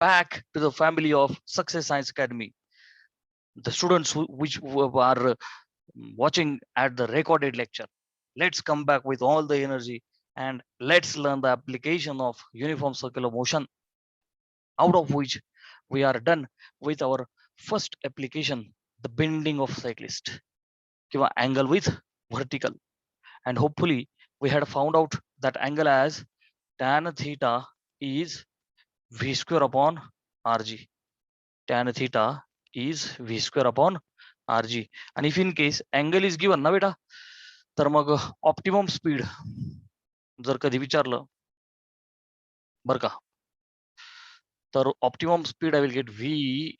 back to the family of Success Science Academy. The students who are watching at the recorded lecture. Let's come back with all the energy and let's learn the application of uniform circular motion, out of which we are done with our first application, the bending of cyclist, kiva angle with vertical. And hopefully we had found out that angle as tan theta is v square upon rg. Tan theta is v square upon rg. And if in case angle is given ना बेटा, तर मग optimum speed जर कधी विचारलं बर का, तर optimum speed I will get v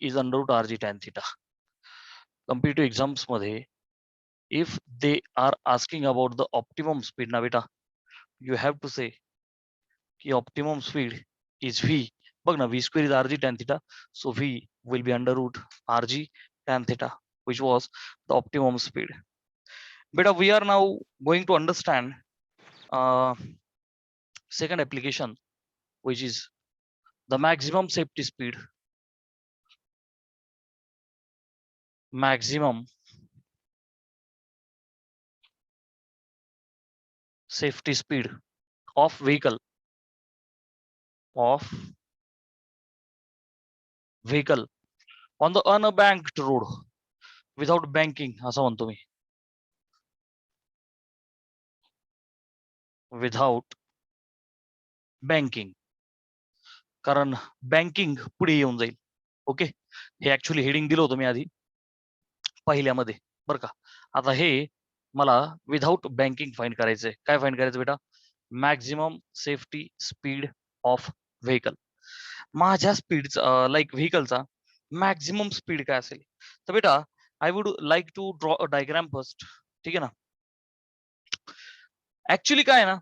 is under root rg tan theta. Competitive exams मध्ये if they are asking about the optimum speed ना बेटा, यू हॅव टू से की ऑप्टिमम स्पीड इज v. बघ ना, v square is rg tan theta, so v will be under root rg tan theta, which was the optimum speed. Beta, we are now going to understand second application, which is the maximum safety speed. Maximum safety speed of vehicle on the unbanked road without banking, असं म्हणतो मी, without banking, कारण banking पुढे येऊन जाईल. Okay, हे actually heading दिलं होतं मी आधी पहिल्यामध्ये बरं का. आता हे मला विदाउट बँकिंग फाइंड करायचंय. काय फाइंड करायचं बेटा? Maximum safety speed of vehicle. माझ्या स्पीडचा लाईक व्हेकलचा मॅक्झिमम स्पीड काय असेल? तर बेटा I would like to draw a diagram first. ठीक आहे ना. ऍक्च्युली काय ना,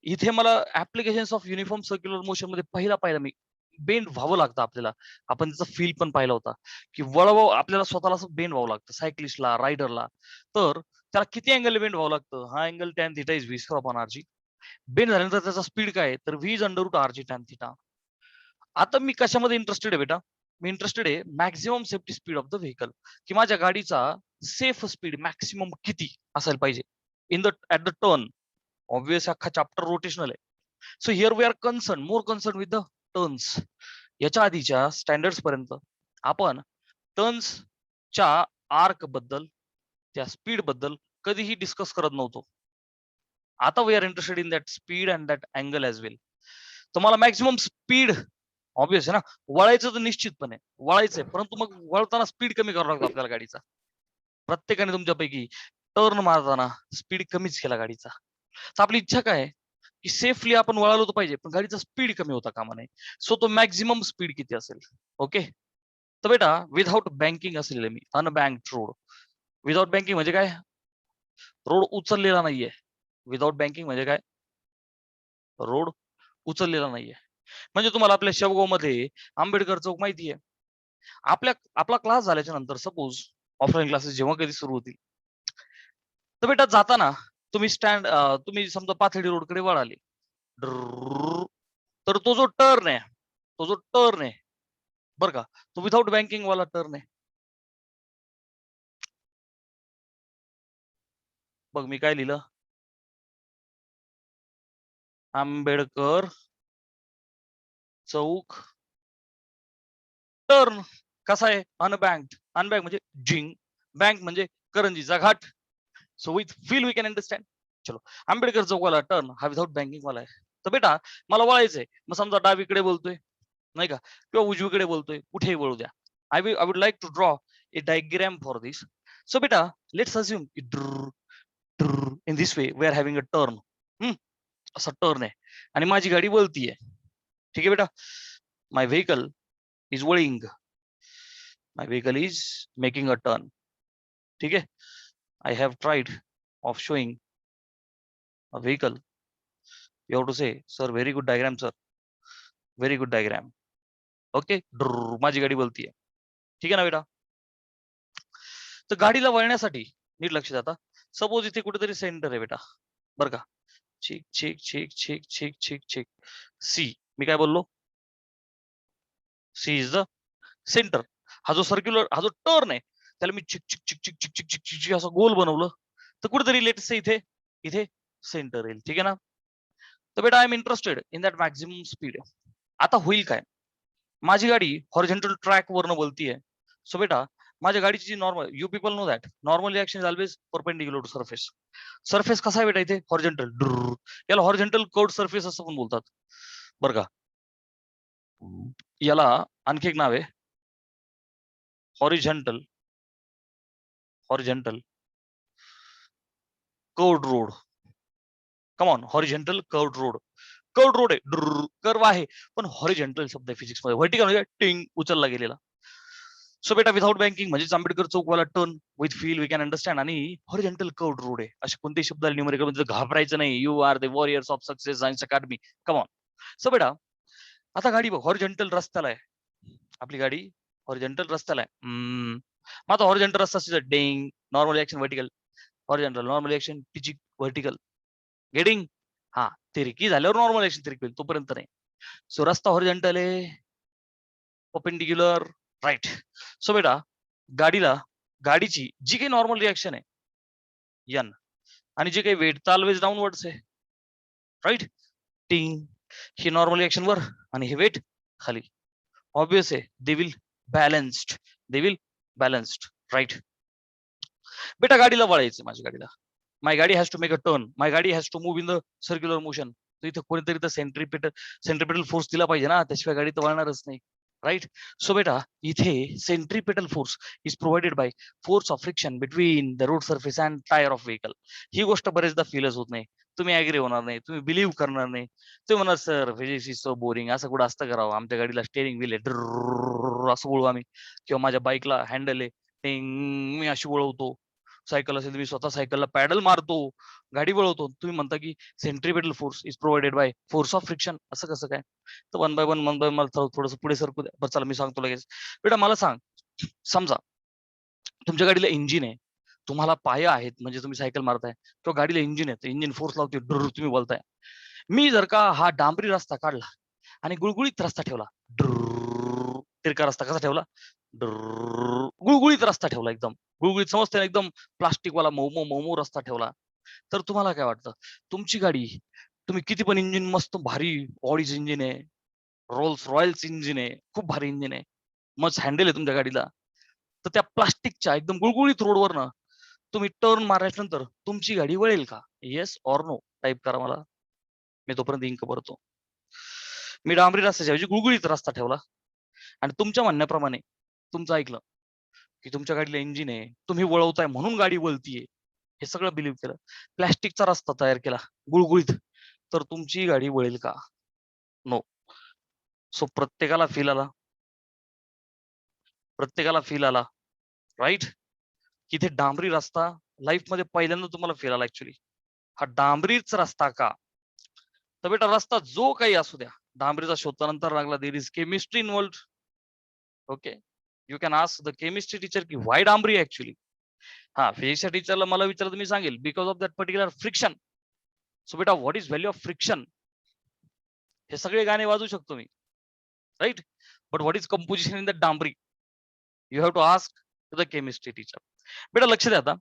इथे मला application of uniform circular motion मध्ये पहिला मी बेंड व्हावं लागतं आपल्याला. आपण त्याचा फील पण पाहिला होता की वळव आपल्याला स्वतःला असं बेंड व्हावं लागतं सायकलिस्टला, रायडरला. तर त्याला किती अँगल बेंड व्हावं लागतं? हा angle tan theta is V square upon RG. Bend झाल्यानंतर त्याचा स्पीड काय आहे? तर V is under root RG tan theta. आता मी कशामध्ये इंटरेस्टेड आहे बेटा? मी इंटरेस्टेड आहे maximum safety speed of the vehicle, की माझ्या गाडीचा सेफ स्पीड मॅक्सिमम किती असायला पाहिजे in the at the turn. Obvious अख्खा चॅप्टर रोटेशनल आहे. So here we are more concern with the turns. याच्या आधीच्या स्टँडर्ड्स पर्यंत आपण टर्न्सच्या आर्क बद्दल, त्या स्पीड बद्दल कधीही डिस्कस करत नव्हतो. आता we are interested in that speed and that angle as well. तुम्हाला मॅक्सिमम स्पीड ऑब्वियस आहे ना, वळायचं तर निश्चितपणे वळायचंय, परंतु मग वळताना स्पीड कमी करावं लागतो आपल्याला गाडीचा. प्रत्येकाने तुमच्यापैकी टर्न मारताना स्पीड कमीच केला गाडीचा. तर आपली इच्छा काय की सेफली आपण वळालो तर पाहिजे, पण गाडीचा स्पीड कमी होता कामा नये. सो तो मॅक्झिमम स्पीड किती असेल? ओके, तर बेटा विदाउट बँकिंग असेल मी अनबँक्ड रोड. विदाउट बँकिंग म्हणजे काय? रोड उचललेला नाहीये. विदाउट बँकिंग म्हणजे काय? रोड उचललेला नाहीये. म्हणजे तुम्हाला आपल्या शेवगाव मध्ये आंबेडकर चौक माहिती आहे. आपला क्लास झाल्याच्या नंतर सपोज ऑफलाईन क्लासेस जेव्हा कधी सुरू होतील, तर बेटा जाताना तुम्ही समजा पाथर्डी रोड कडे वळाले, तर तो जो टर्न आहे बर का, तो विदाउट बँकिंग वाला टर्न आहे. बघ मी काय लिहिलं, आंबेडकर चौक टर्न कसा आहे? अनबँक्ड. अनबँक म्हणजे जिंग, बँक म्हणजे करंजीचा घाट. So with feel we can understand. चलो, आंबेडकर चौकवाला टर्न हा विदाउट बँकिंग वाला आहे. तर बेटा मला वळायचंय, मग समजा डावीकडे बोलतोय नाही का, किंवा उजवीकडे बोलतोय, कुठेही वळू द्या. I would like to draw a diagram for this. So बेटा let's assume in this way we are having a turn. असा टर्न आहे आणि माझी गाडी वळती आहे. ठीक आहे बेटा, माय व्हेकल इज वळिंग, my vehicle is making a turn. ठीक आहे, I have tried of showing a vehicle. You have to say sir very good diagram sir, very good diagram. Okay, माझी गाडी बोलतीये. ठीक आहे ना बेटा. तर गाडीला वळण्यासाठी नीट लक्ष द्या. आता सपोज इथे कुठेतरी सेंटर आहे बेटा, बरं का. Check check check check check check check. See me काय बोललो? C is the centre. हा जो सर्क्युलर, हा जो टर्न आहे त्याला मी चिक चिक चिक चिक चिक चिक चिक चिक चिक असं गोल बनवलं तर कुठेतरी लेट्स से इथे इथे सेंटर येईल. ठीक आहे ना. तर बेटा I am interested in that maximum speed. आता होईल काय, माझी गाडी हॉरिझॉन्टल ट्रॅक वरनं बोलतीये. सो बेटा माझ्या गाडीची जी normal, you people know that normal reaction is always perpendicular to surface. Surface कसा आहे बेटा इथे हॉरिझॉन्टल, याला हॉरिझॉन्टल कर्व्ड सरफेस असं पण बोलतात बरं का. याला आणखी एक नाव आहे horizontal horizontal curved road. Come on, horizontal curved road. Curved road आहे, कर्व आहे, पण हॉरिझॉन्टल शब्द आहे फिजिक्स मध्ये. व्हर्टिकल म्हणजे टिंग उचलला गेलेला. सो बेटा विथआउट बँकिंग म्हणजेच आंबेडकर चौकवाला turn with feel we can understand. आणि हॉरिझॉन्टल कर्व्ड रोड आहे, असे कोणतेही शब्द न्यूमेरिकल मध्ये घाबरायचं नाही. You are the warriors of success science academy. Come on. So बेटा आता गाडी बघ हॉरिझॉन्टल रस्त्याला आहे, आपली गाडी हॉरिझॉन्टल रस्त्याला आहे. मग आता हॉरिझॉन्टल रस्ता डेंग, normal reaction vertical, horizontal normal reaction टिचिक व्हर्टिकल. गेटिंग? हा, तिरकी झाल्यावर नॉर्मल रिएक्शन तिरकी होईल, तोपर्यंत नाही. सो रस्ता हॉरिझॉन्टल आहे, परपेंडिक्युलर, राईट. सो बेटा गाडीची जी काही नॉर्मल रिएक्शन आहे एन, आणि जे काही वेट तर ऑलवेज डाऊनवर्ड्स आहे, राईट. टिंग, ही नॉर्मल रिएक्शन वर आणि हे वेट खाली. ऑब्वियस आहे, they will balanced, they will balanced, right. बेटा गाडीला वळायचं, माझ्या गाडीला, माय गाडी has to make a turn, my गाडी has to move in the circular motion. तर इथे कोणीतरी तर सेंट्रिपेटल फोर्स दिला पाहिजे ना, त्याशिवाय गाडी तर वळणारच नाही, राईट. सो बेटा इथे centripetal force is provided by force of friction between the road surface and tyre of vehicle. ही गोष्ट बरेचदा फीलच होत नाही, तुम्ही ऍग्री होणार नाही, तुम्ही बिलीव्ह करणार नाही. तुम्ही म्हणा sir physics is so boring, असं कुठं असतं करावं, आमच्या गाडीला स्टेरिंग व्हील आहे असं बोलू आम्ही, किंवा माझ्या बाईकला हँडल आहे टिंग मी अशी वळवतो, सायकल असेल मी स्वतः सायकलला पॅडल मारतो, गाडी वळवतो. तुम्ही म्हणता की centripetal force is provided by force of friction, असं कसं काय. तर वन बाय वन मला थोडंसं पुढे सरकू द्या. बरं चला मी सांगतो लगेच. बेटा मला सांग, समजा तुमच्या गाडीला इंजिन आहे, तुम्हाला पाया आहेत म्हणजे तुम्ही सायकल मारताय, किंवा गाडीला इंजिन आहे, इंजिन फोर्स लावते, तुम्ही बोलताय. मी जर का हा डांबरी रस्ता काढला आणि गुळगुळीत रस्ता ठेवला, तिरका रस्ता कसा ठेवला, गुळगुळीत रस्ता ठेवला, एकदम गुळगुळीत समजते ना, एकदम प्लास्टिकवाला मऊ मऊ रस्ता ठेवला, तर तुम्हाला काय वाटतं, तुमची गाडी, तुम्ही किती पण इंजिन मस्त भारी ऑडीज इंजिन आहे, रोल्स रॉयल्स इंजिन आहे, खूप भारी इंजिन आहे, मस्त हँडल आहे तुमच्या गाडीला, तर त्या प्लास्टिकच्या एकदम गुळगुळीत रोडवरनं तुम्ही टर्न मारल्यानंतर तुमची गाडी वळेल का? येस ऑर नो टाईप करा मला, मी तोपर्यंत इंक भरतो. मी डांबरी रस्त्याच्या ऐवजी गुळगुळीत रस्ता ठेवला आणि तुमच्या म्हणण्याप्रमाणे तुमचं ऐकलं की तुमच्या गाडीला इंजिन आहे, तुम्ही वळवताय म्हणून गाडी वळतीये, हे सगळं बिलीव्ह केलं, प्लॅस्टिकचा रस्ता तयार केला गुळगुळीत, तर तुमची गाडी वळेल का? नो. सो प्रत्येकाला फील आला, राईट, की इथे डांबरी रस्ता लाईफ मध्ये पहिल्यांदा तुम्हाला फील आला ऍक्च्युली, हा डांबरीच रस्ता का. तर बेटा रस्ता जो काही असू द्या, डांबरीचा शोधल्यानंतर लागला there is chemistry involved. Okay, you can ask the chemistry teacher की व्हाय डांबरी ऍक्च्युली. हा, फिजिक्सच्या टीचरला मला विचारलं तर मी सांगेल because of that particular friction. So बेटा what is value of friction, हे सगळे गाणे वाजू शकतो मी, right, but what is composition in the डांबरी, you have to ask to the chemistry teacher. बेटा लक्ष द्या आता,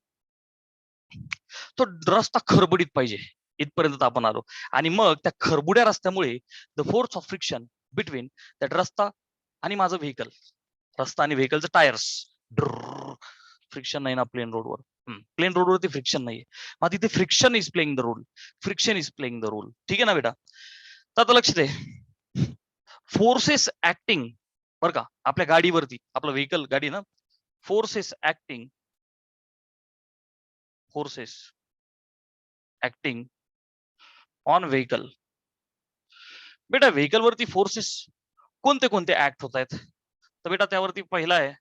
तो रस्ता खरबडीत पाहिजे, इथपर्यंत आपण आलो. आणि मग त्या खरबुड्या रस्त्यामुळे the force of friction between that रस्ता आणि माझं व्हेकल, रस्ता आणि व्हेकलचं टायर्स, फ्रिक्शन नाही ना प्लेन रोडवर, प्लेन रोडवरती फ्रिक्शन नाहीये, मग तिथे friction is playing the role, friction is playing the role. ठीक आहे ना बेटा. तर आता लक्ष दे, फोर्सेस ऍक्टिंग, बरं का, आपल्या गाडीवरती, आपलं व्हेकल गाडी ना, फोर्सेस ऍक्टिंग ऑन व्हेकल. बेटा व्हेकल वरती फोर्सेस कोणते कोणते ऍक्ट होत आहेत, तर बेटा त्यावरती पहिला आहे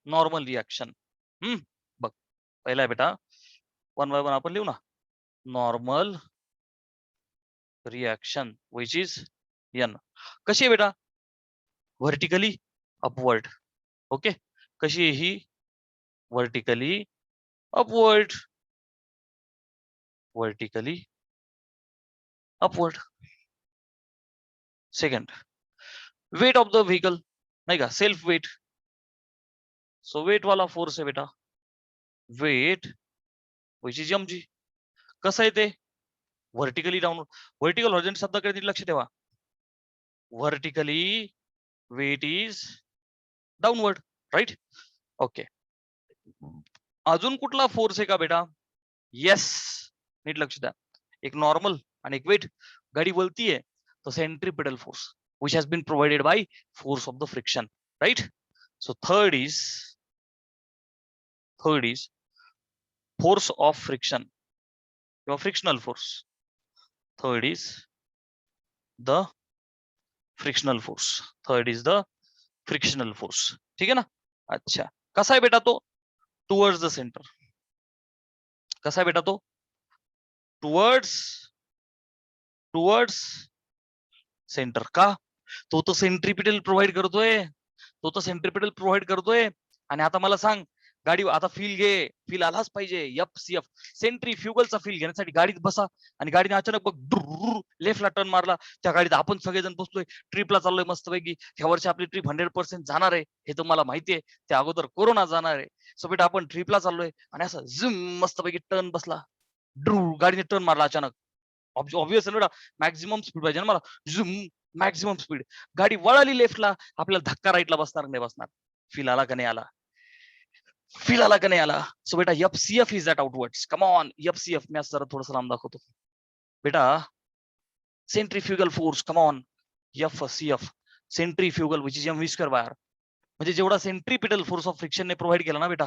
नॉर्मल रिॲक्शन. बघ पहिला आहे बेटा, वन बाय वन आपण लिहू ना, normal reaction which is N. कशी आहे बेटा, व्हर्टिकली अपवर्ड. ओके, कशी आहे ही, vertically upward, vertically upward. Second, weight of the vehicle, नाही का, सेल्फ वेट. सो वेट वाला फोर्स आहे बेटा, वेट विच इज mg. कसं आहे ते, व्हर्टिकली डाऊन, व्हर्टिकल हॉरिझॉन्टल शब्दाकडे नीट लक्ष ठेवा. Vertically weight is downward, right. Okay. अजून कुठला फोर्स आहे का बेटा? येस, नीट लक्ष द्या. एक नॉर्मल आणि एक वेट. गाडी वळतीये तर centripetal force which has been provided by force of the friction, right? So third is force of friction, or frictional force. Third is the frictional force. ठीक है ना? अच्छा, कसा आहे बेटा तो? Towards the centre. कसा आहे बेटा तो? Towards centre. का? तो सेंट्रिपिटल प्रोव्हाइड करतोय. आणि आता मला सांग, गाडी आता फील आलाच पाहिजे. एफ सेंट्रीफ्युगलचा फील घेण्यासाठी गाडीत बसा आणि गाडीने अचानक बघ लेफ्टला टर्न मारला. त्या गाडीत आपण सगळेजण बसलोय, ट्रिपला चाललोय मस्तपैकी. ह्या वर्षी आपली ट्रिप 100% जाणार आहे, हे तर मला माहितीये. त्या अगोदर कोरोना जाणार आहे. सो बेटा आपण ट्रिपला चाललोय आणि असं झुम मस्तपैकी टर्न बसला, गाडीने टर्न मारला अचानक. ऑब्वियस बेटा मॅक्झिमम स्पीड पाहिजे ना मला. झुम, मॅक्झिमम स्पीड. गाडी वळाली लेफ्टला, आपल्याला धक्का राईटला बसणार नाही बसणार. फील आला का नाही आला? सो बेटा FCF is that outwards. Come on FCF. मी असं जरा थोडंसं लांब दाखवतो बेटा. Centrifugal force, come on. FCF centrifugal which is mv square by R. म्हणजे जेवढा सेंट्रीपिटल फोर्स ऑफ फ्रिक्शन ने प्रोव्हाइड केला ना बेटा,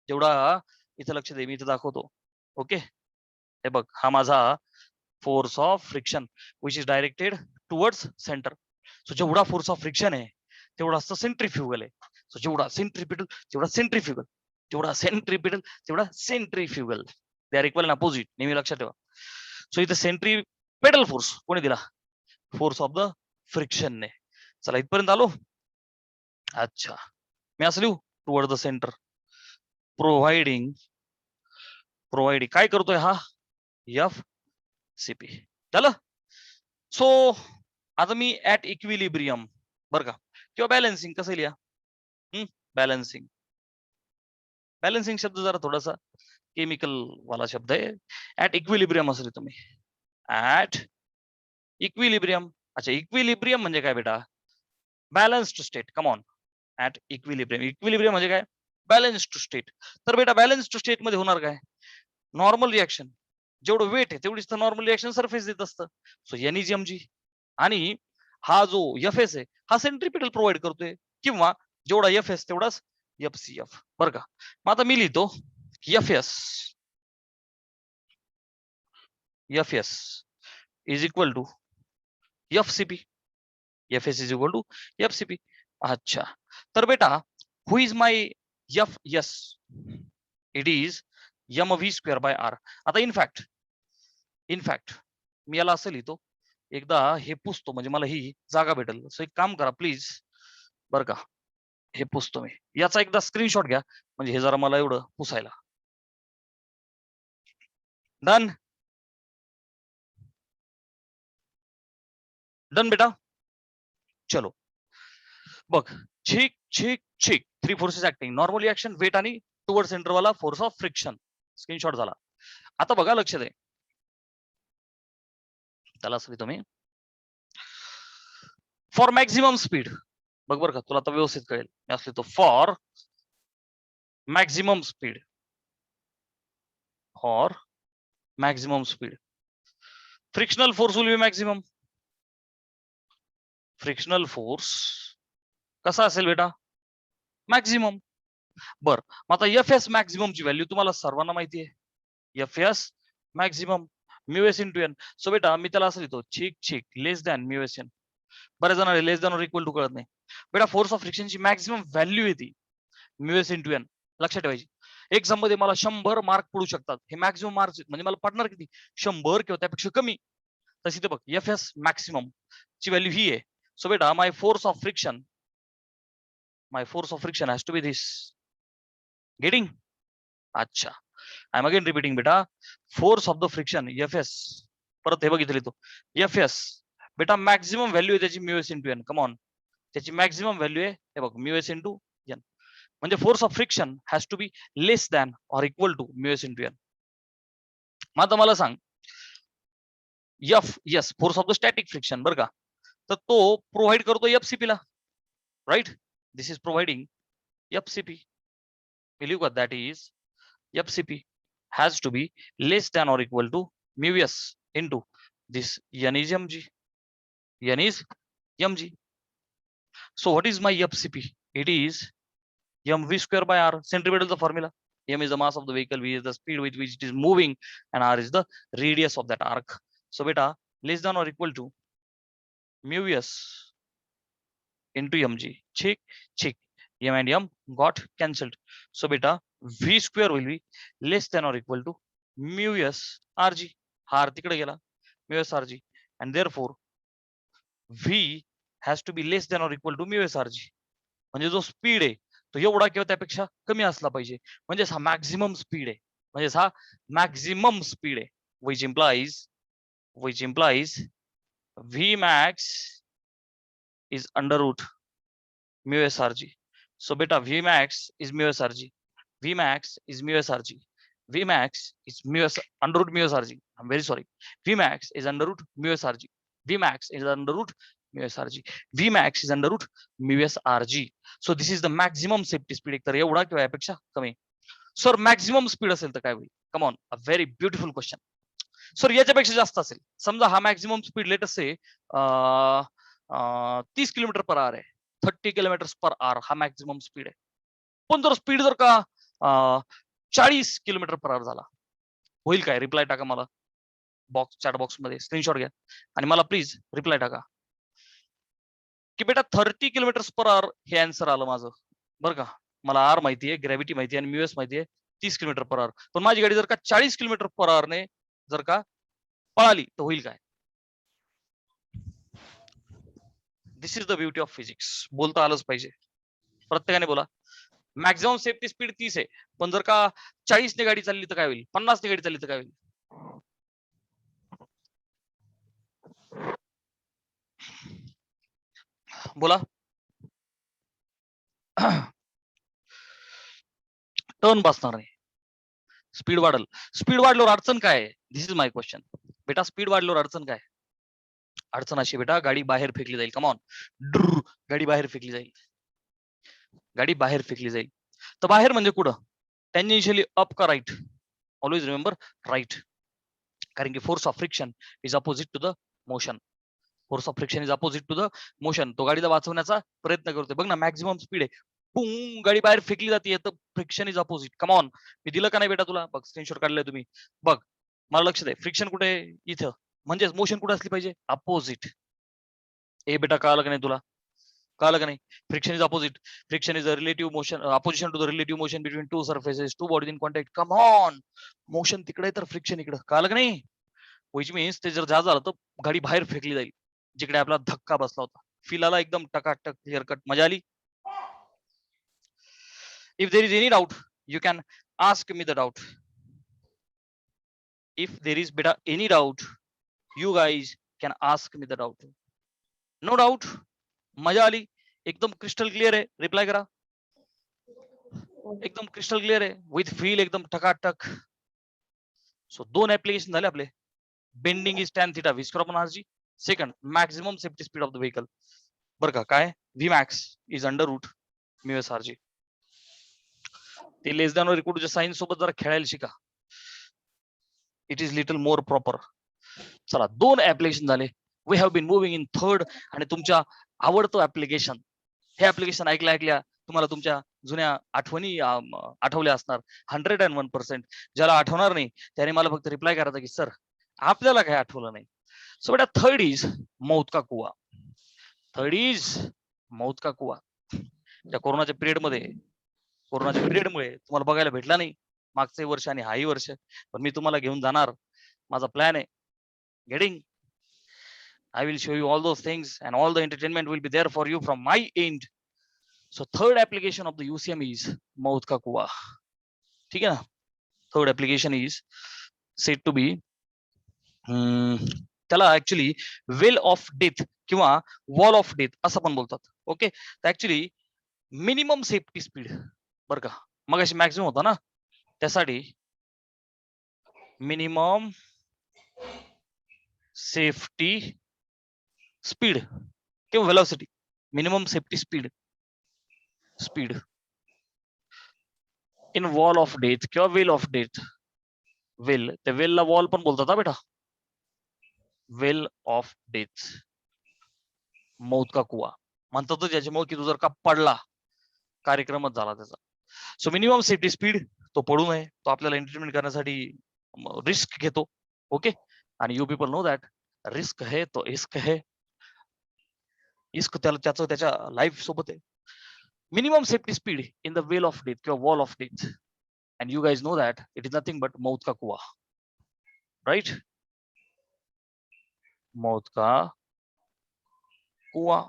जेवढा, इथं लक्ष दे, मी इथं दाखवतो. ओके, हे बघ, हा माझा force of friction which is directed towards centre. So जेवढा फोर्स ऑफ फ्रिक्शन आहे तेवढा सेंट्रीफ्युगल आहे. सो जेवढा सेंट्रीपिटल तेवढा सेंट्रीफ्युगल, तेवढा centrifugal. They are equal and opposite, नेहमी लक्षात ठेवा. सो इथे सेंट्रीपेटल फोर्स कोणी दिला? फोर्स ऑफ द फ्रिक्शन ने. चला इथपर्यंत आलो. अच्छा, मी असं लिहू, टुवर्ड द सेंटर प्रोव्हाइडिंग काय करतोय हा? F CP. झालं. सो आता मी ऍट इक्विलिब्रियम बर का, किंवा बॅलन्सिंग कसं लिहा? बॅलन्सिंग शब्द जरा थोडासा केमिकल वाला शब्द आहे. ऍट इक्विलिब्रियम असं लिहितो मी. At equilibrium. अच्छा, इक्विलिब्रियम म्हणजे काय बेटा? Balanced state. Come on. At equilibrium म्हणजे काय? Balanced state. तर बेटा बॅलन्स्ड स्टेट मध्ये होणार काय? Normal reaction. जेवढं वेट आहे तेवढीच तर नॉर्मल रिएक्शन सरफेस देत असतं. So N is mg. आणि हा जो एफ एस आहे हा सेंट्रिपिटल प्रोव्हाइड करतोय, किंवा जेवढा एफ एस तेवढाच एफसीएफ. बरं का? मग आता मी लिहितो F S is equal to FCP. F S is equal to FCP. अच्छा, तर बेटा who is my F S? It is mv square by R. आता इनफॅक्ट मी याला असं लिहितो, एकदा हे पुसतो म्हणजे मला ही जागा भेटेल. सो एक काम करा प्लीज, बर का, हे पुसतो मी. याचा एकदा स्क्रीनशॉट घ्या, म्हणजे हे जरा मला एवढं पुसायला. डन बेटा. चलो बघ, छिक छिक छिक, 3 forces acting, normal reaction, weight आणि टुवर्ड सेंटर वाला फोर्स ऑफ फ्रिक्शन. स्क्रीनशॉट झाला. आता बघा, लक्ष दे, त्याला असं तुम्ही फॉर मॅक्झिमम स्पीड. बघ बरं का, तुला आता व्यवस्थित कळेल. मी असले तो for maximum speed, frictional force will be maximum. Frictional force कसा असेल बेटा? मॅक्झिमम. बर, मग आता एफ एस मॅक्झिमम ची व्हॅल्यू तुम्हाला सर्वांना माहिती आहे. F S maximum mu S into N. So बेटा मी त्याला असं लिहितो, छिक छिक less than mu S N. बऱ्याच जणांना less than or equal to कळत नाही. बेटा फोर्स ऑफ फ्रिक्शनची मॅक्झिमम व्हॅल्यू येते म्यू एस इंटू एन. लक्षात ठेवायची. एक्झाम मध्ये मला 100 मार्क पडू शकतात. हे मॅक्झिमम मार्क्स म्हणजे मला पडणार किती? 100 किंवा त्यापेक्षा कमी. तशी ते बघ, एफ एस मॅक्सिमम ची व्हॅल्यू ही आहे. सो बेटा my force of friction has to be this. Getting? अच्छा, आय एम अगेन रिपीटिंग बेटा. Force of the friction F S, परत हे बघितले तो एफ एस बेटा मॅक्झिमम व्हॅल्यू आहे त्याची mu S into N. Come on. त्याची मॅक्झिमम व्हॅल्यू आहे हे बघ म्यू एस इंटू एन. म्हणजे force of friction has to be less than or equal to mu S into N. मग आता मला सांग F S force of the static friction बरं का, तर तो प्रोव्हाइड करतो एफसीपी ला, right. This is providing FCP. Believe का that is FCP has to be less than or equal to mu s into this n is mg. N is mg. So what is my FCP? It is mv square by r. Centripetal is the formula. M is the mass of the vehicle, v is the speed with which it is moving, and r is the radius of that arc. So beta less than or equal to mu s into mg. Check. M and m got cancelled. So beta v square will be less than or equal to mu s rg. हा r तिकडे गेला mu s rg, and therefore v has to be less than or equal to mu s rg. म्हणजे जो speed आहे तो एवढा किंवा त्यापेक्षा कमी असला पाहिजे, म्हणजे हा मॅक्झिमम स्पीड आहे, म्हणजे हा मॅक्झिमम स्पीड आहे. which implies v max is under root mu s rg. So beta v max is mu s rg. V max is mu s rg. V max is mu s under root mu s rg. I'm very sorry. V max is under root mu s rg. V max is under root mu s rg. V max is under root mu s rg. So this is the maximum safety speed. एक तर एवढा किंवा यापेक्षा कमी. Sir maximum speed असेल तर काय होईल? Come on, a very beautiful question. Sir याच्यापेक्षा जास्त असेल, समजा हा मॅक्झिमम स्पीड लेटेस्ट से 30 किलोमीटर पर आवर आहे, 30 किलोमीटर पर आवर हा मॅक्झिमम स्पीड आहे. पण जर स्पीड जर का 40 किलोमीटर पर आवर झाला, होईल काय? रिप्लाय टाका मला बॉक्स, चॅट बॉक्स मध्ये स्क्रीनशॉट घ्या आणि मला प्लीज रिप्लाय टाका की बेटा 30 किलोमीटर पर आवर हे आन्सर आलं माझं बरं का. मला आर माहिती आहे, ग्रॅव्हिटी माहिती आहे आणि म्यूएस माहिती आहे 30 किलोमीटर पर आवर. पण माझी गाडी जर का 40 किलोमीटर पर आवरने जर का पळाली तर होईल काय? This is the beauty of physics. बोलता आलंच पाहिजे, प्रत्येकाने बोला. मॅक्झिमम सेफ्टी स्पीड 30 आहे, पण जर का 40 ने गाडी चालली तर काय होईल? 50 ने गाडी चालली तर काय होईल? बोला. टर्न बसणार नाही, स्पीड वाढल. स्पीड वाढल्यावर अडचण काय? This is my question. बेटा स्पीड वाढल्यावर अडचण काय? अडचण अशी बेटा, गाडी बाहेर फेकली जाईल. कम ऑन, गाडी बाहेर फेकली जाईल. गाडी बाहेर फेकली जाईल. तर बाहेर म्हणजे कुठं? टेंजेन्शियली अप का राईट? Always remember right. कारण की force of friction is opposite to the motion. Force of friction is opposite to the motion. तो गाडीला वाचवण्याचा प्रयत्न करतोय. बघ ना, मॅक्झिमम स्पीड आहे, पुंग गाडी बाहेर फेकली जाते, तर friction is opposite. Come on, मी दिलं का नाही बेटा तुला? बघ स्क्रीनशॉट काढलाय तुम्ही. बघ मला लक्ष दे, फ्रिक्शन कुठे? इथं. म्हणजे मोशन कुठे असली पाहिजे? अपोजिट. ए बेटा कळालं का नाही तुला? कळालं का नाही? Friction is opposite. Friction is a relative motion, opposition to the relative motion between two surfaces, two bodies in contact. Come on, motion तिकडे तर फ्रिक्शन इकडे. कळालं का नाही? विच मीन्स ते जर जा झालं तर गाडी बाहेर फेकली जाईल, जिकडे आपला धक्का बसला होता. फील आला एकदम टकाटक, क्लिअर कट, मजा आली? If there is any doubt, you can ask me the doubt. If there is beta any doubt, you guys can ask me the doubt. No doubt? मजा आली? एकदम क्रिस्टल क्लिअर आहे? Reply करा. एकदम crystal clear आहे, with feel एकदम टकाटक. So दोन ऍप्लिकेशन झाले आपले. Bending is tan theta V square upon RG. Second, maximum safety speed of the vehicle. बरं का, काय? V max is under root mu S RG. ते less than or equal to sign सोबत जरा खेळायला शिका. It is little more proper. चला, दोन ऍप्लिकेशन झाले. We have been moving in third. आणि तुमच्या आवडतं ऍप्लिकेशन, हे ऍप्लिकेशन ऐकल्या तुम्हाला तुमच्या जुन्या आठवणी आठवल्या असणार 101%. ज्याला आठवणार नाही त्याने मला फक्त रिप्लाय करायचा की सर आपल्याला काय आठवलं नाही. सो बेटा थर्ड इज मौत का कुआ. थर्ड इज मौत का कुआ. त्या कोरोनाच्या पिरियडमुळे तुम्हाला बघायला भेटला नाही मागचे वर्ष आणि हाही वर्ष, पण मी तुम्हाला घेऊन जाणार. माझा प्लॅन आहे getting. I will show you all those things and all the entertainment will be there for you from my end. So third application of the UCM is मौत का कुआ. ठीक है ना? Third application is said to be त्याला actually well of death किंवा wall of death असं पण बोलतात. ओके. तर ऍक्च्युली मिनिमम सेफ्टी स्पीड बरं का, मग अशी मॅक्झिमम होता ना, त्यासाठी मिनिमम सेफ्टी स्पीड किंवा velocity, minimum safety speed in wall of death किंवा वेल ऑफ डेथ. वेल, त्या वेलला वॉल पण बोलतात हा बेटा. वेल ऑफ डेथ, मौत का कुवा म्हणतात ज्याच्यामुळे की तू जर का पडला, कार्यक्रमच झाला त्याचा. सो मिनिमम सेफ्टी स्पीड, तो पडू नये, तो आपल्याला एंटरटेनमेंट करण्यासाठी रिस्क घेतो. ओके. आणि you people know that risk है तो इश्क है. इश्क त्याचं त्याच्या लाईफ सोबत आहे. Minimum safety speed in the well of death किंवा wall of death. And you guys know that it is nothing but मौत का कुवा. राईट. मौत का कुवा.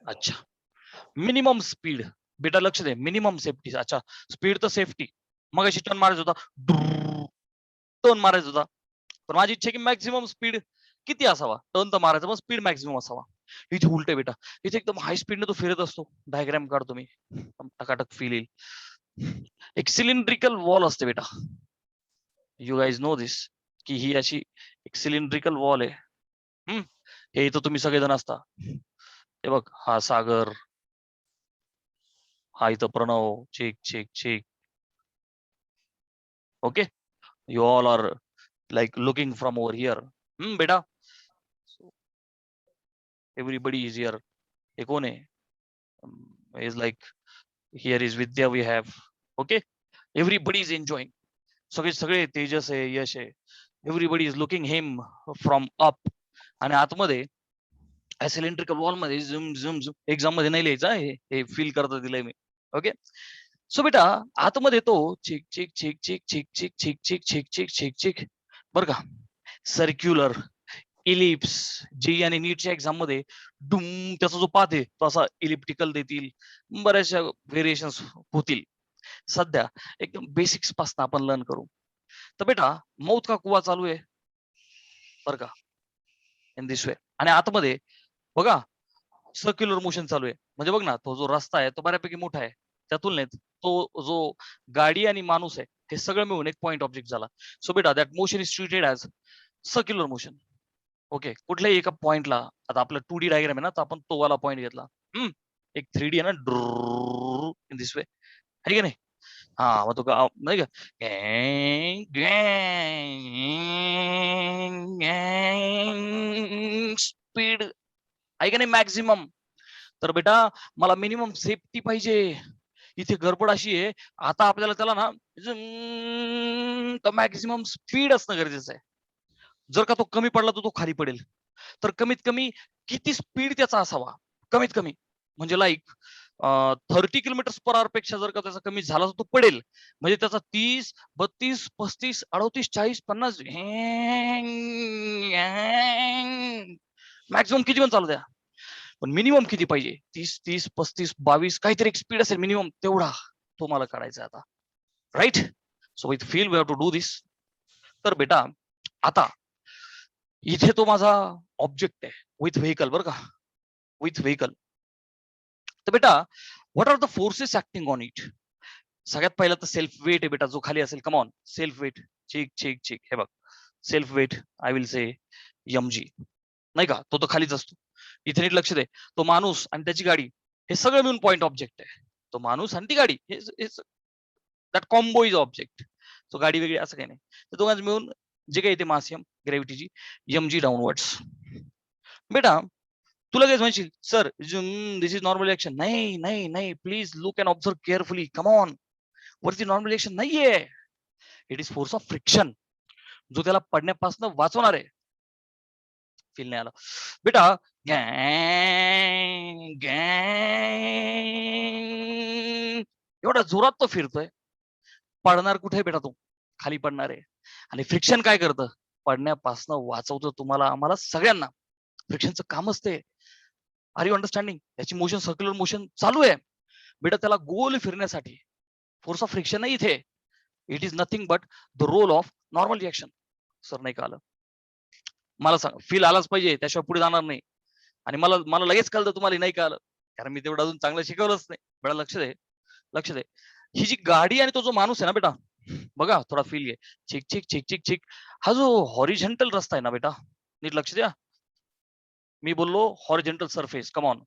अच्छा. मिनिमम स्पीड बेटा लक्ष दे, मिनिमम सेफ्टी. अच्छा, स्पीड तर सेफ्टी, मग अशी टर्न मारायचा होता, टर्न मारायचा होता, पण माझी इच्छा की मॅक्झिमम स्पीड किती असावा, टर्न तर मारायचा पण स्पीड मॅक्झिमम असावा. इथे उलट बेटा, इथे एकदम हाय स्पीडने तो फिरत असतो. डायग्राम काढतो मी, टकाटक फील येईल. एक सिलेंड्रिकल वॉल असते बेटा, यू गाईज नो दिस, की ही अशी एक सिलेंड्रिकल वॉल आहे. हे इथं तुम्ही सगळेजण असता, हे बघ, हा सागर, हा इथं Pranav, check check check. Okay. You all are like looking from over here. बेटा, everybody is here. हे कोण आहे? Is like here is Vidya we have. Okay. Everybody is enjoying. सगळे सगळे तेजस आहे, यश आहे. Everybody is looking him from up. आणि आतमध्ये सिलेंड्रिकल वॉल मध्ये झुम झुम झुम, एक्झाम मध्ये नाही लिहायचं हे फील करता दिलंय मी. ओके. सो बेटा आतमध्ये तो चिक चिक चिक चिक चिक चिक चिक चिक चिक चिक चिक चिक बर का, सर्क्युलर इलिप्स. जी आणि नीटच्या एक्झाम मध्ये डुम त्याचा जो पाथ आहे तो असा इलिप्टिकल देतील, बऱ्याचशा व्हेरिएशन्स होतील. सध्या एकदम बेसिक्स पासून आपण लर्न करू. तर बेटा मौत का कुवा चालू आहे बर का, इन दिस वे. आणि आतमध्ये बघा सर्क्युलर मोशन चालू आहे. म्हणजे बघ ना, तो जो रस्ता आहे तो बऱ्यापैकी मोठा आहे. त्या तुलनेत तो जो गाडी आणि माणूस आहे हे सगळं मिळून एक पॉइंट ऑब्जेक्ट झाला. सो बेटा that motion is treated as circular motion. Okay. कुठल्याही एका पॉइंटला, आता आपला 2D डायग्राम आहे ना, तर आपण तो वाला पॉइंट घेतला. एक 3D आहे ना, इन दिस वे आहे की नाही. हा मग तो नाही का, स्पीड आहे का नाही मॅक्झिमम. तर बेटा मला मिनिमम सेफ्टी पाहिजे. इथे गडबड अशी आहे, आता आपल्याला त्याला ना मॅक्झिमम स्पीड असणं गरजेचं आहे. जर का तो कमी पडला तर तो खाली पडेल. तर कमीत कमी किती स्पीड त्याचा असावा, कमीत कमी म्हणजे लाईक 30 किलोमीटर पर आवर पेक्षा जर का त्याचा कमी झाला तर तो पडेल. म्हणजे त्याचा 30, 32, 35, 38, 40, 50 मॅक्झिमम किती पण चालू द्या, पण मिनिमम किती पाहिजे, 30, 30, 35, 22 काहीतरी एक स्पीड असेल मिनिमम, तेवढा तो मला काढायचा आता. Right. So with feel we have to do this. तर बेटा आता इथे तो माझा ऑब्जेक्ट आहे विथ व्हेकल बर का, विथ व्हेकल. तर बेटा what are the forces acting on it. सगळ्यात पहिला तर सेल्फ वेट आहे बेटा, जो खाली असेल. Come on, self weight. Check check check. हे बघ, self weight I will say mg, नाही का, तो तर खालीच असतो. इथे नीट लक्ष दे, तो माणूस आणि त्याची गाडी हे सगळं मिळून पॉइंट ऑब्जेक्ट आहे. तो माणूस आणि ती गाडी दॅट कॉम्बो इज ऑब्जेक्ट. तो गाडी वेगळी असं काही नाही. तर दोघांचं मिळून जे काही येते मास ग्रॅव्हिटीची mg डाऊनवर्ड्स. बेटा तुला काय म्हणशील, sir this is normal reaction. नाही नाही नाही, please look and observe carefully. Come on, वरती नॉर्मल रिएक्शन नाहीये. It is force of friction, जो त्याला पडण्यापासून वाचवणार आहे. फील नाही आलं बेटा. एवढा जोरात तो फिरतोय, पडणार कुठे बेटा तो, खाली पडणार आहे. आणि फ्रिक्शन काय करतं, पडण्यापासून वाचवतं तुम्हाला, आम्हाला सगळ्यांना. फ्रिक्शनचं कामच ते. Are you understanding. त्याची मोशन सर्क्युलर मोशन चालू आहे बेटा, त्याला गोल फिरण्यासाठी फोर्स ऑफ फ्रिक्शन नाही इथे. It is nothing but the role of normal reaction. Sir नाही का आलं, मला सांग, फील आलाच पाहिजे, त्याशिवाय पुढे जाणार नाही. आणि मला मला लगेच कळलं तुम्हाला नाही कळलं, कारण मी तेवढं अजून चांगलं शिकवलंच नाही. बेटा लक्ष दे, लक्ष दे. ही जी गाडी आणि तो जो माणूस आहे ना बेटा, बघा थोडा फील घे. चिक चिक चिक चिक चिक. हा जो हॉरिझॉन्टल रस्ता आहे ना बेटा, नीट लक्ष द्या. मी बोललो हॉरिझॉन्टल सरफेस, कम ऑन.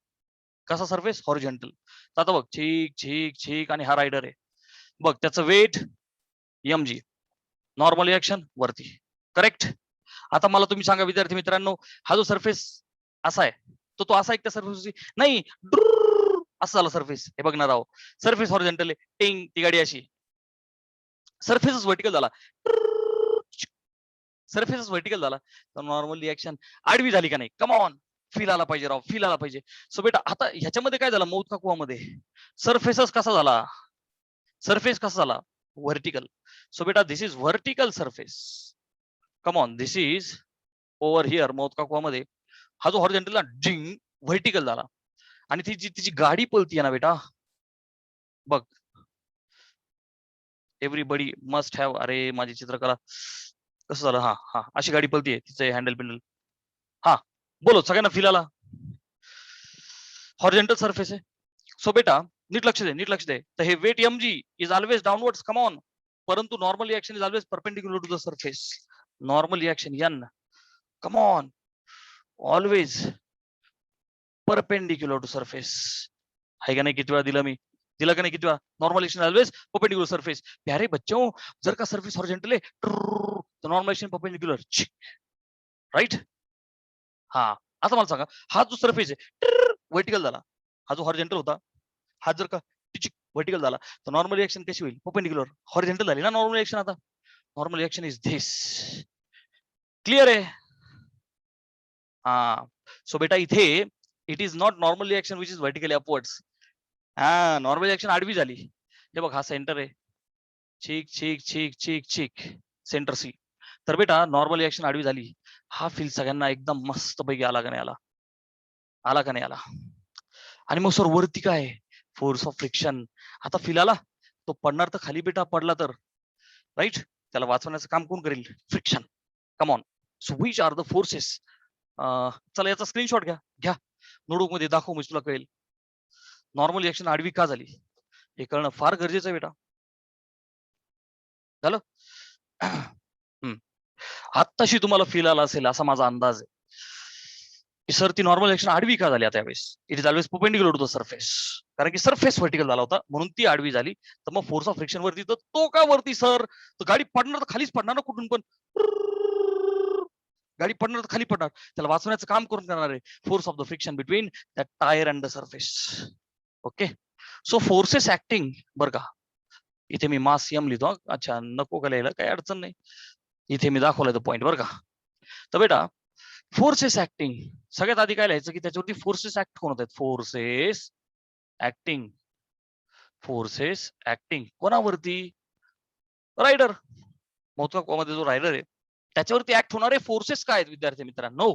कसा सरफेस? हॉरिझॉन्टल. आता बघ छीक छीक छीक आणि हा रायडर आहे. बघ त्याचं वेट mg, नॉर्मल रिएक्शन वरती, करेक्ट. आता मला तुम्ही सांगा विद्यार्थी मित्रांनो, हा जो सरफेस असा आहे, तो असा एक त्या सरफेस नाही, असं झालं सरफेस. हे बघणार आहो, सरफेस हॉरिझॉन्टल आहे, टिंग, ती गाडी अशी. सरफेसच व्हर्टिकल झाला, सरफेसच व्हर्टिकल झाला, तर नॉर्मल रिएक्शन आडवी झाली का नाही? कम ऑन, फील आला पाहिजे राव, फील आला पाहिजे. सो बेटा आता ह्याच्यामध्ये काय झालं, मौत का कुवामध्ये सरफेसच कसा झाला, सरफेस कसा झाला? व्हर्टिकल. सो बेटा this is vertical surface. Come on, this is over here मौत का कुवामध्ये हा जो हॉरिझॉन्टल जिंग व्हर्टिकल झाला. आणि ती जी तिची गाडी पळतीये ना बेटा, बघ एव्हरीबडी मस्ट हॅव, अरे माझी चित्रकला कसं झालं, हा हा अशी गाडी पळतीये, तिचं हँडल पिंडल. हा बोलो, सगळ्यांना फील आला. हॉरिझॉन्टल सरफेस आहे. सो बेटा नीट लक्ष दे, नीट लक्ष दे. तर हे weight mg is always downwards, come on. परंतु normal reaction is always perpendicular to the surface. Normal reaction n, come on, always perpendicular to surface. आहे का नाही? किती वेळा दिला मी, दिला का नाही किती वेळा? Normal reaction always perpendicular surface. प्यारे बच्चों, जर का सरफेस हॉरिझॉन्टल आहे तर नॉर्मल रिएक्शन परपेंडिक्युलर, राईट. हा आता मला सांगा, हा जो सरफेस आहे व्हर्टिकल झाला, हा जो हॉरिझॉन्टल होता, हा जर का व्हर्टिकल झाला, तर नॉर्मल रिएक्शन कशी होईल? परपेंडिक्युलर. हॉरिझॉन्टल झाली ना नॉर्मल रिएक्शन. आता normal reaction is this. Clear आहे? हा. सो बेटा इथे it is not normal reaction which is vertically upwards. हा नॉर्मल रिएक्शन आडवी झाली. हे बघ हा सेंटर आहे, चीक चीक चीक चीक चीक, सेंटर सी. तर बेटा नॉर्मल रिएक्शन आडवी झाली. हा फील सगळ्यांना एकदम मस्त पैकी आला का नाही आला? आला का नाही आला? आणि मग सर वरती काय? Force of friction. आता फील आला? तो पडणार तर खाली बेटा, पडला तर राईट, त्याला वाचवण्याचं काम कोण करेल? Friction. Come on. So which are the forces? चला याचा स्क्रीनशॉट घ्या, घ्या नोटबुक मध्ये दाखव, म्हणजे तुला कळेल नॉर्मल रिएक्शन आडवी का झाली. हे कळणं फार गरजेचं आहे बेटा. झालं? आत्ताशी तुम्हाला फील आला असेल असा माझा अंदाज आहे की सर ती नॉर्मल रिएक्शन आडवी का झाली आता यावेळेस. It is always perpendicular to the surface, कारण की सरफेस व्हर्टिकल झाला होता म्हणून ती आडवी झाली. तर मग फोर्स ऑफ फ्रिक्शन वरती, तर तो का वरती सर? तर गाडी पडणार तर खालीच पडणार ना, कुठून पण गाडी पडणार तर खाली पडणार. त्याला वाचवण्याचं काम करून करणार आहे force of the friction between the tyre and the surface. Okay, so forces acting, बरं का इथे मी मास यम लिहितो. अच्छा नको का लिहायला, काही अडचण नाही, इथे मी दाखवलाय तो पॉईंट बरं का. तर बेटा फोर्सेस ऍक्टिंग, सगळ्यात आधी काय लिहायचं की त्याच्यावरती फोर्सेस ऍक्ट कोण होत आहेत? फोर्सेस ऍक्टिंग, फोर्सेस ऍक्टिंग कोणावरती? रायडर. मध्ये जो रायडर आहे त्याच्यावरती ऍक्ट होणारे फोर्सेस काय आहेत विद्यार्थी मित्रांनो?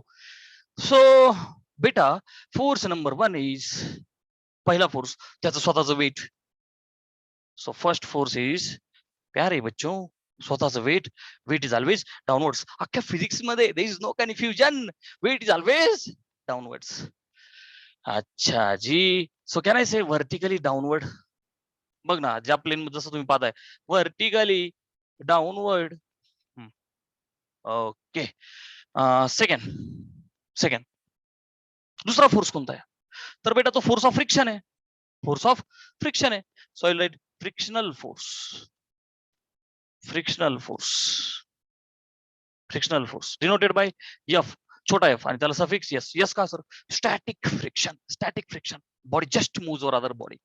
सो बेटा फोर्स नंबर 1 इज, पहिला फोर्स त्याचं स्वतःचं weight. So first force is, प्यारे बच्चों, स्वतःचं weight. Weight is always downwards. अख्ख्या फिजिक्स मध्ये there is no confusion, weight is always downwards. अच्छा जी. So can I say vertically downward? बघ ना, ज्या प्लेन जसं तुम्ही पाहताय vertically downward. Okay. Second, second दुसरा फोर्स कोणता आहे? तर बेटा तो फोर्स ऑफ फ्रिक्शन आहे. फोर्स ऑफ फ्रिक्शन आहे. So I write frictional force, frictional force, frictional force denoted by F, छोटा एफ आणि त्याला सफिक्स यस. यस का sir? Static friction, static friction, body just moves over other body.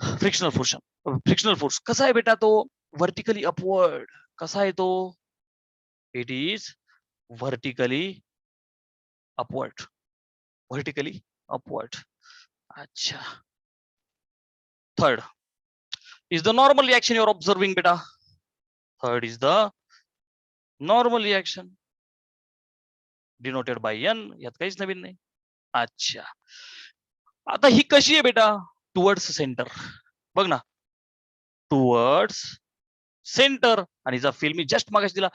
Frictional force, frictional force कसा आहे बेटा? तो vertically upward. कसा आहे तो? It is vertically upward, vertically upward. अच्छा. Third is the normal reaction you are observing beta. Third is the normal reaction denoted by n. यात काहीच नवीन नाही. अच्छा, आता ही कशी आहे बेटा? Towards centre. बघ ना, टुवर्ड्स सेंटर. आणि जर फिल्म मी जस्ट मागाशी दिला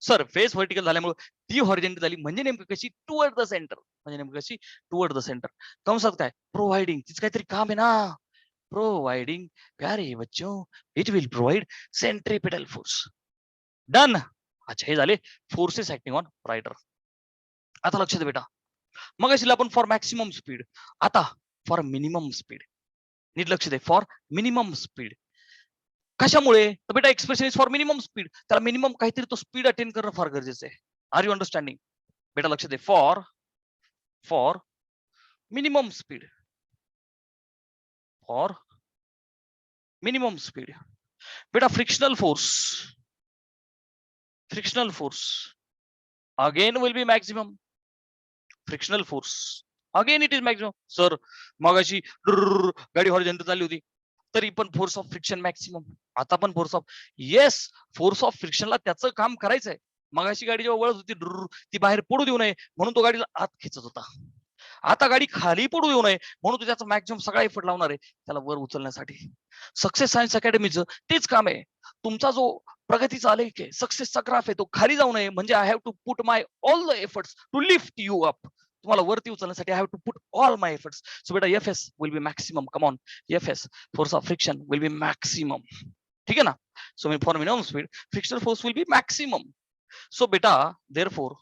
सरफेस व्हर्टिकल झाल्यामुळे ती हॉरिझॉन्टल झाली म्हणजे नेमकं कशी टुवर्ड द सेंटर, म्हणजे नेमकं कशी टुवर्ड द सेंटर. कंसात काय प्रोव्हाइडिंग, तिचं काहीतरी काम आहे ना, प्रोव्हाइडिंग प्यारे बच्चों it will provide centripetal force. Done. अच्छा हे झाले फोर्सेस ऍक्टिंग ऑन रायडर. आता लक्ष दे बेटा, मग असेल आपण फॉर मॅक्सिमम स्पीड, आता फॉर मिनिमम स्पीड. नीट लक्ष दे, फॉर मिनिमम स्पीड कशामुळे, तर बेटा expression is for minimum speed, त्याला मिनिमम काहीतरी तो स्पीड अटेन करणं फार गरजेचं आहे. आर यू अंडरस्टँडिंग बेटा? लक्ष दे, for for minimum speed, for minimum speed बेटा frictional force again will be maximum. Frictional force again it is maximum. Sir मगाशी गाडी हॉरिझॉन्टल चालली होती तरी पण फोर्स ऑफ फ्रिक्शन मॅक्सिमम, आता पण force of, yes force of फ्रिक्शनला त्याचं काम करायचंय. मगाशी गाडी जेव्हा वळत होती ती बाहेर पडू देऊ नये म्हणून तो गाडीला आत खेचत होता. आता गाडी खाली पडू देऊ नये म्हणून तो त्याचा मॅक्सिमम सगळा एफर्ट लावणार आहे त्याला वर उचलण्यासाठी. सक्सेस सायन्स अकॅडमीचं तेच काम आहे. तुमचा जो प्रगतीचा आलेख आहे, सक्सेसचा ग्राफ आहे, तो खाली जाऊ नये म्हणजे I have to put my all the efforts to lift you up. तुम्हाला वरती उचलण्यासाठी I have to put all my efforts. So बेटा F S will be maximum. Come on, F S force of friction will be maximum. ठीक आहे ना? So for minimum speed frictional force will be maximum. So बेटा therefore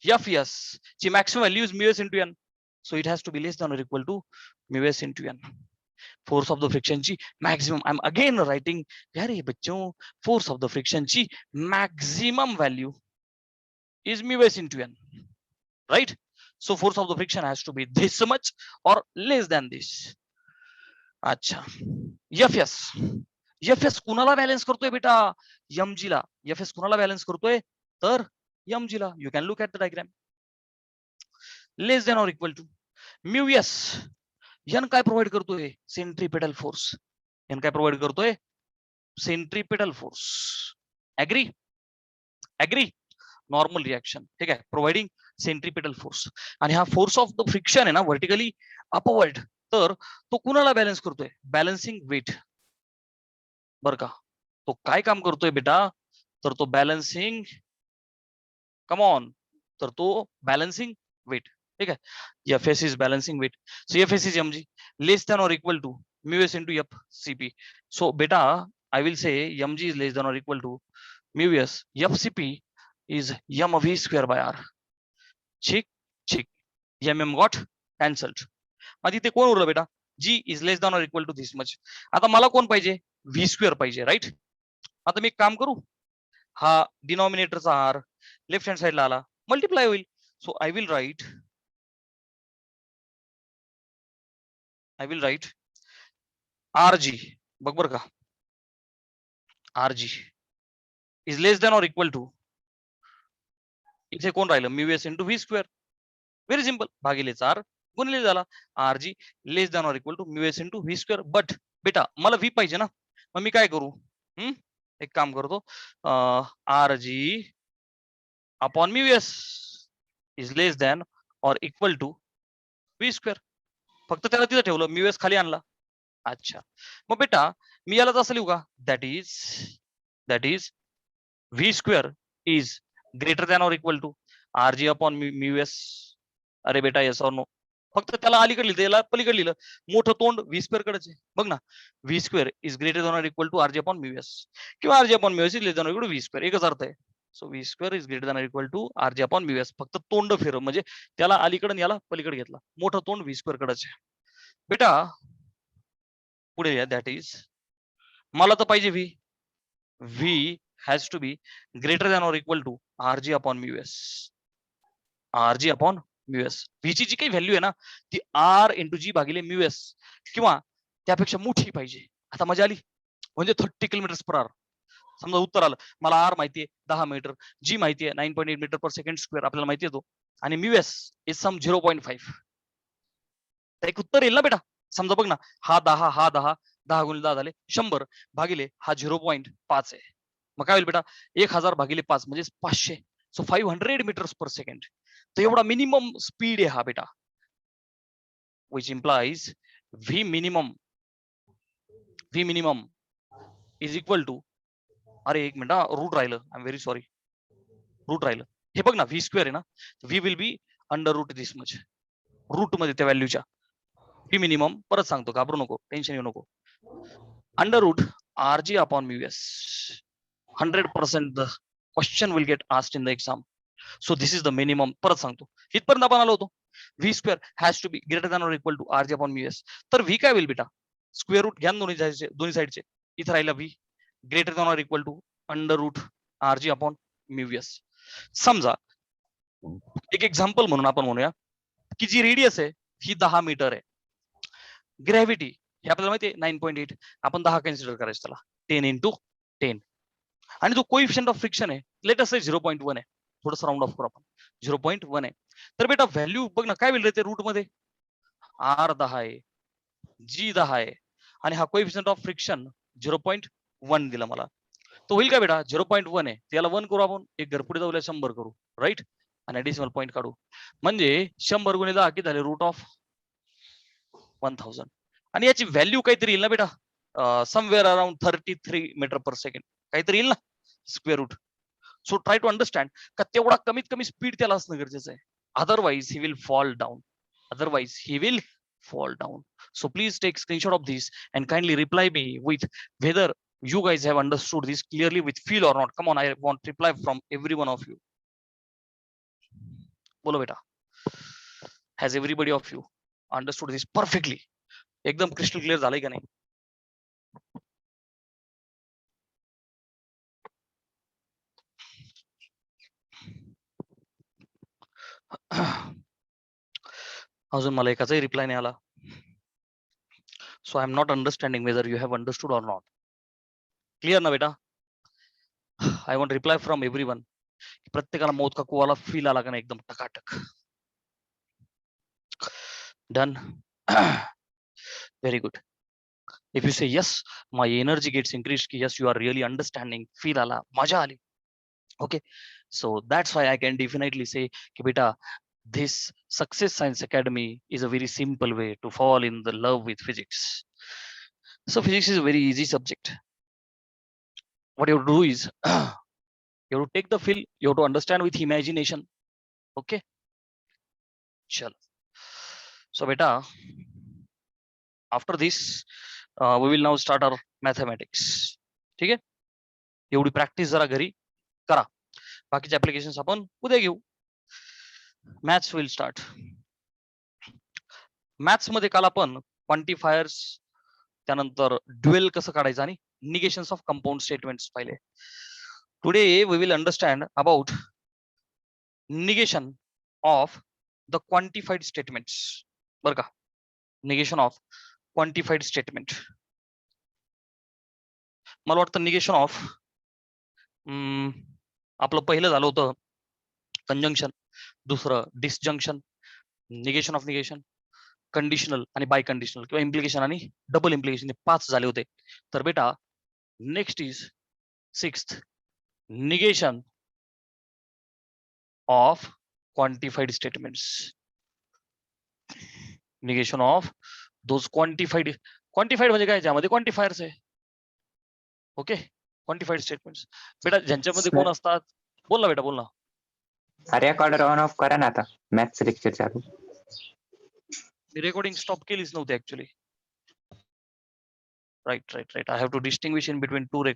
F S ची maximum value is mu S into N. So it has to be less than or equal to mu s into n. Force of the friction ची maximum, I'm again writing यारे बच्चों, force of the friction ची maximum value is mu s into n, right? So force of the friction has to be this much or less than this. अच्छा fs, fs कुणाला balance करतोय बेटा? mg ला. fs कुणाला balance करतोय? तर mg ला. You can look at the diagram. Less than or equal to mu S. N काय प्रोव्हाइड करतोय? Centripetal force. एन काय प्रोव्हाइड करतोय? Centripetal force. Agree? Agree? Normal reaction. ठीक आहे, प्रोव्हाइडिंग सेंट्रिपेटल फोर्स. आणि हा फोर्स ऑफ द फ्रिक्शन आहे ना व्हर्टिकली अपवर्ड, तर तो कुणाला बॅलन्स करतोय? Balancing weight. बर का? तो काय काम करतोय बेटा? तर तो बॅलन्सिंग, कम ऑन, तर तो बॅलन्सिंग वेट. ठीक आहे, F S is balancing weight. So F S is M G less than or equal to mu S into F C P. So बेटा I will say mg is less than or equal to mu s fcp is m v square by r. ठीक ठीक, mm got cancelled. मग इथे कोण उरलं बेटा? g is less than or equal to this much. आता मला कोण पाहिजे? v square पाहिजे, राईट? आता मी एक काम करू, हा डिनॉमिनेटरचा r लेफ्ट हँड साइडला आला, मल्टिप्लाय होईल. So I will write rg, बघ बर का, rg is less than or equal to, इथे कोण राहिलं? Mu S into V square. Very simple, भागिले 4 गुणिले झाला rg less than or equal to mu S into V square. But बेटा मला व्ही पाहिजे ना, मग मी काय करू? एक काम करतो, rg upon mu S is less than or equal to V square. फक्त त्याला तिथं ठेवलं, म्यू एस खाली आणला. अच्छा, मग बेटा मी याला असं लिहू का? That is V square is greater than or equal to rg upon mu S. अरे बेटा येस ऑर नो? फक्त त्याला अलीकडे लिहिलं, याला पलीकडे लिहिलं. मोठं तोंड व्ही स्क्वेअर कडेच आहे. बघ ना, V square is greater than or equal to RG upon mu S, किंवा RG upon mu S is less than or equal to V square, एकच अर्थ आहे. So V square is greater than or equal to RG upon mu S. फक्त तोंड फिरव, म्हणजे त्याला अलीकडे याला पलीकडे घेतला. मोठं तोंड व्ही स्क्वेअर कडेच आहे. बेटा पुढे या, दॅट इज, मला तर पाहिजे V. V has to be greater than or equal to RG upon mu S. RG upon mu S. व्हीची जी काही व्हॅल्यू आहे ना, ती आर इंटू जी भागिले म्यू एस किंवा त्यापेक्षा मोठी पाहिजे. आता मजा आली, म्हणजे 30 किलोमीटर पर आवर. समजा उत्तर आलं, मला आर माहितीये 10 मीटर, जी माहितीये 9.8 मीटर पर सेकंड स्क्वेअर आपल्याला माहिती येतो, आणि म्यू एस इज सम 0.5. तर एक उत्तर येईल ना बेटा? समजा बघ ना, हा 10, हा 10, 10 गुणिले 10 झाले 100, भागिले हा 0.5 आहे. मग काय होईल बेटा? 1000 भागिले 5 म्हणजे 500. सो 500 मीटर्स पर सेकंड. तर एवढा मिनिमम स्पीड आहे हा बेटा, which implies V minimum is equal to, अरे एक मिनिट, रूट राहिलं, I am very sorry. Root राहिलं. हे बघ ना, व्ही स्क्वेअर आहे ना, V will be under root this much, root मध्ये त्या व्हॅल्यूच्या. पी मिनिमम परत सांगतो, घाबरू नको, टेन्शन येऊ नको. Under root R G upon mu S. 100% the question will get asked in the exam. So this is the minimum. परत सांगतो, इथपर्यंत आपण आलो होतो. V square has to be greater than or equal to R G upon mu S. तर V काय होईल बेटा, स्क्वेअर रूट घ्या दोन्ही साईडचे. इथं राहिला V greater than or equal to under root R G upon mu S. समजा एक एक्झाम्पल म्हणून आपण म्हणूया की जी रेडियस आहे ही 10 मीटर आहे. ग्रॅव्हिटी हे आपल्याला माहिती आहे 9.8. आपण 10 कन्सिडर करायचं त्याला, 10 इंटू 10. आणि जो कोइफिशियंट ऑफ फ्रिक्शन आहे लेट अस 0.1 आहे, थोडस राऊंड ऑफ करू आपण, 0.1 आहे. तर बेटा व्हॅल्यू बघ ना काय होईल रे ते रूट मध्ये, आर 10 आहे, जी 10 आहे, आणि हा कोइफिशियंट ऑफ फ्रिक्शन 0.1 दिला मला. तो होईल का बेटा, 0.1 आहे त्याला 1 करू आपण, एक घर पुढे जाऊया 100 करू, राईट, आणि ऍडिशनल पॉईंट काढू. म्हणजे 100 गुणिले 10 किती झाले, रूट ऑफ 1000. आणि याची व्हॅल्यू काहीतरी येईल ना बेटा, somewhere around 33 metre per second काहीतरी येईल ना square root. So try to understand का तेवढा कमीत कमी स्पीड त्याला असणं गरजेचं आहे. Otherwise he will fall down, otherwise he will fall down. So please take screenshot of this and kindly reply me with whether you guys have understood this clearly with feel or not. Come on, I want reply from every one of you. बोलो बेटा, has everybody of you understood this perfectly? एकदम crystal clear झालंय का नाही? अजून मला एकाचाही reply नाही आला. So I'm not understanding whether you have understood or not. Clear ना बेटा? I want reply from everyone. प्रत्येकाला मौत का कुवाला फील आला का नाही एकदम टकाटक. Done. Very good. If you say yes, my energy gets increased. Yes, you are really understanding. Feel ala, maja ali. Okay. So that's why I can definitely say, ki beta, this Success Science Academy is a very simple way to fall in the love with physics. So physics is a very easy subject. What you have to do is you have to take the feel, you have to understand with imagination. Okay. Chalo. So beta, after this, we will now start our mathematics. ठीक आहे, एवढी practice जरा घरी करा, बाकीचे applications आपण उद्या घेऊ. Maths will start. मॅथ्स मध्ये काल आपण क्वांटिफायर्स, त्यानंतर ड्युएल कसं काढायचं आणि निगेशन्स ऑफ कंपाऊंड स्टेटमेंट्स पाहिले. Today we will understand about negation of the quantified statements. बरं का, निगेशन ऑफ क्वांटिफाईड स्टेटमेंट. मला वाटतं निगेशन ऑफ आपलं पहिलं झालं होतं कंजंक्शन, दुसरं disjunction, negation of negation, conditional आणि बाय कंडिशनल किंवा इम्प्लिकेशन आणि डबल इम्प्लिकेशन, 5 झाले होते. तर बेटा next is 6th, negation of quantified statements. Negation of those quantified. Quantified म्हणजे काय, ज्यामध्ये क्वांटिफायर्स आहे. ओके, क्वांटिफाईड स्टेटमेंट्स बेटा ज्यांच्यामध्ये कोण असतात. बोल ना बेटा, बोल ना. रेकॉर्डर ऑन ऑफ करा ना आता, मॅथ्स लेक्चर चालू. रेकॉर्डिंग स्टॉप केलीच नव्हती actually. Right. I have to distinguish in between 2 recording.